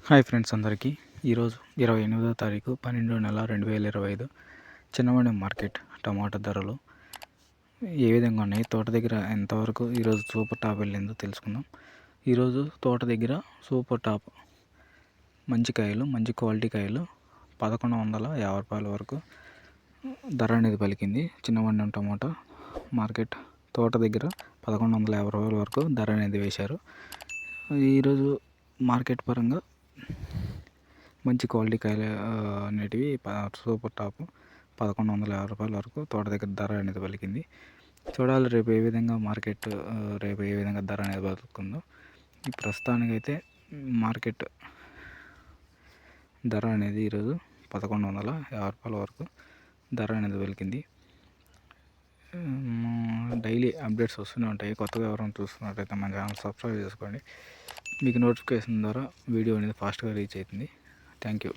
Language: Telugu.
హాయ్ ఫ్రెండ్స్ అందరికీ ఈరోజు 28వ తారీఖు 12 నెల 2025 చిన్నమండి మార్కెట్ టమాటా ధరలు ఏ విధంగా ఉన్నాయి, తోట దగ్గర ఎంతవరకు ఈరోజు సూపర్ టాప్ వెళ్ళిందో తెలుసుకుందాం. ఈరోజు తోట దగ్గర సూపర్ టాప్ మంచి కాయలు, మంచి క్వాలిటీ కాయలు 1150 రూపాయల వరకు ధర అనేది పలికింది. చిన్నమండి టమాటా మార్కెట్ తోట దగ్గర 1150 రూపాయల వరకు ధర అనేది వేశారు. ఈరోజు మార్కెట్ పరంగా మంచి క్వాలిటీ కాయలు అనేటివి సూపర్ టాప్ 1150 రూపాయల వరకు తోట దగ్గర ధర అనేది పలికింది. చూడాలి రేపు ఏ విధంగా మార్కెట్ రేపు ఏ విధంగా ధర అనేది పలుకుందో. ప్రస్తుతానికైతే మార్కెట్ ధర అనేది ఈరోజు 1150 రూపాయల వరకు ధర అనేది పలికింది. డైలీ అప్డేట్స్ వస్తూనే ఉంటాయి. కొత్తగా ఎవరైనా చూస్తున్నట్టయితే మన ఛానల్ సబ్స్క్రైబ్ చేసుకోండి. మీకు నోటిఫికేషన్ ద్వారా వీడియో అనేది ఫాస్ట్గా రీచ్ అవుతుంది. Thank you.